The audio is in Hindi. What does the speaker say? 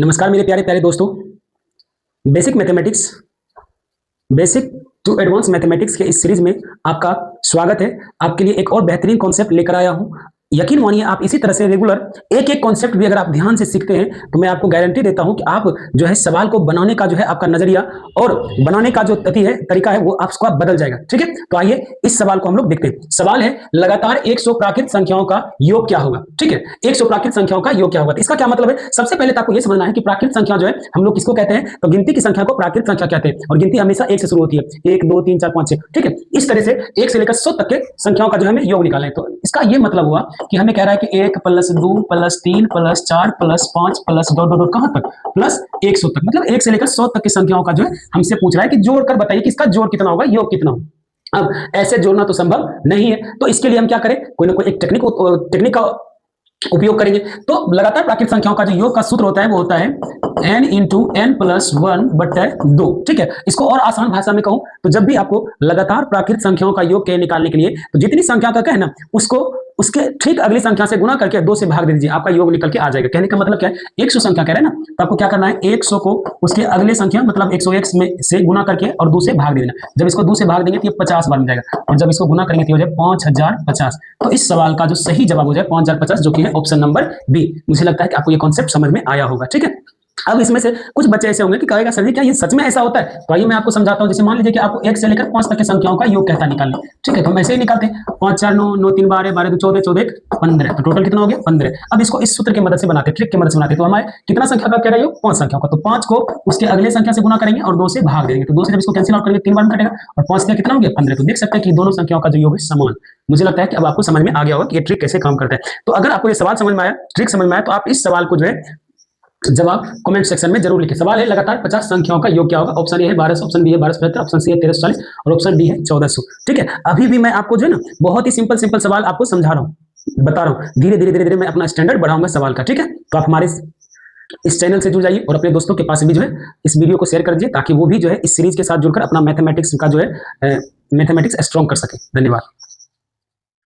नमस्कार मेरे प्यारे प्यारे दोस्तों। Basic mathematics basic to advance mathematics के इस सीरीज में आपका स्वागत है। आपके लिए एक और बेहतरीन कॉन्सेप्ट लेकर आया हूं। यकीन मानिए, आप इसी तरह से रेगुलर एक एक कॉन्सेप्ट भी अगर आप ध्यान से सीखते हैं तो मैं आपको गारंटी देता हूं कि आप जो है सवाल को बनाने का जो है आपका नजरिया और बनाने का जो तरीका है वो आपका बदल जाएगा। ठीक है, तो आइए इस सवाल को हम लोग देखते हैं। सवाल है लगातार 100 प्राकृत संख्याओं का योग क्या होगा। ठीक है, 100 प्राकृत संख्याओं का योग क्या होगा। तो इसका क्या मतलब है, सबसे पहले तो आपको यह समझना है कि प्राकृत संख्या जो है हम लोग किसको कहते हैं, तो गिनती की संख्या को प्राकृत संख्या कहते हैं और गिनती हमेशा 1 से शुरू होती है। 1 2 3 4 5 6। ठीक है, इस तरह से 1 से लेकर 100 तक के संख्याओं का जो हमें योग निकालना है। तो इसका यह मतलब हुआ कि हमें कह रहा है कि 1 + 2 + 3 + 4 + 5 + डॉट डॉट कहां तक, प्लस 100 तक। मतलब 1 से लेकर 100 तक की संख्याओं का जो है हमसे पूछ रहा है कि जोड़कर बताइए कि इसका जोड़ कितना होगा, योग कितना होगा। अब ऐसे जोड़ना तो संभव नहीं है, तो इसके लिए हम क्या करें, कोई ना कोई एक टेक्निक का उपयोग करेंगे। तो लगातार प्राकृत संख्याओं का जो योग का सूत्र होता है वो होता है n × n + 1/2। ठीक है, इसको और आसान भाषा में कहूं तो जब भी आपको लगातार प्राकृत संख्याओं का योग निकालने के लिए तो जितनी संख्या का कहना उसको उसके ठीक अगली संख्या से गुणा करके 2 से भाग दे दीजिए, आपका योग निकल के आ जाएगा। कहने का मतलब क्या है, 100 संख्या कह रहे हैं ना, तो आपको क्या करना है, 100 को उसके अगले संख्या मतलब 101 में से गुणा करके और 2 से भाग दे देना। जब इसको 2 से भाग देंगे तो ये 50 बार मिल जाएगा और जब इसको गुणा करेंगे तो हो जाए 5050। तो इस सवाल का जो सही जवाब हो जाए 5050, जो कि है ऑप्शन नंबर बी। मुझे लगता है कि आपको ये कॉन्सेप्ट समझ में आया होगा। ठीक है, अब इसमें से कुछ बच्चे ऐसे होंगे कि कहेगा सर जी क्या ये सच में ऐसा होता है। तो आइए मैं आपको समझाता हूं। जैसे मान लीजिए कि आपको 1 से लेकर 5 तक की संख्याओं का योग कहता निकालना। ठीक है, तो हम ऐसे ही निकालते हैं। 5 4 9 9 3 12 12 2 14 14 1 15। तो टोटल कितना हो गया, 15। अब इसको इस सूत्र की मदद से बनाते, ट्रिक की मदद से बनाते। तो हमारे कितना संख्या का कह रहे हो, 5 संख्या का। तो 5 को उसके अगले संख्या से गुणा करेंगे और 2 से भाग देंगे। तो 2 से जब इसको कैंसिल आउट करेंगे 3 बार में कटेगा और 5 से कितना हो गया, 15। तो देख सकते हैं कि दोनों संख्याओं का जो योग है समान। मुझे लगता है कि अब आपको समझ में आ गया होगा कि ये ट्रिक कैसे काम करता है। तो अगर आपको ये सवाल समझ में आया, ट्रिक समझ में आया, तो आप इस सवाल को जो है जवाब कमेंट सेक्शन में जरूर लिखें। सवाल है लगातार 50 संख्याओं का योग क्या होगा। ऑप्शन ए है 1200, ऑप्शन बी है 1275, ऑप्शन सी है 1340 और ऑप्शन डी है 1400। ठीक है, अभी भी मैं आपको जो है ना बहुत ही सिंपल सवाल आपको समझा रहा हूँ, बता रहा हूँ। धीरे धीरे मैं अपना स्टैंडर्ड बढ़ाऊंगा सवाल का। ठीक है, तो आप हमारे इस चैनल से जुड़ जाइए और अपने दोस्तों के पास भी जो है इस वीडियो को शेयर कर दीजिए ताकि वो भी जो है इस सीरीज के साथ जुड़कर अपना मैथमेटिक्स का जो है मैथमेटिक्स स्ट्रॉन्ग कर सके। धन्यवाद।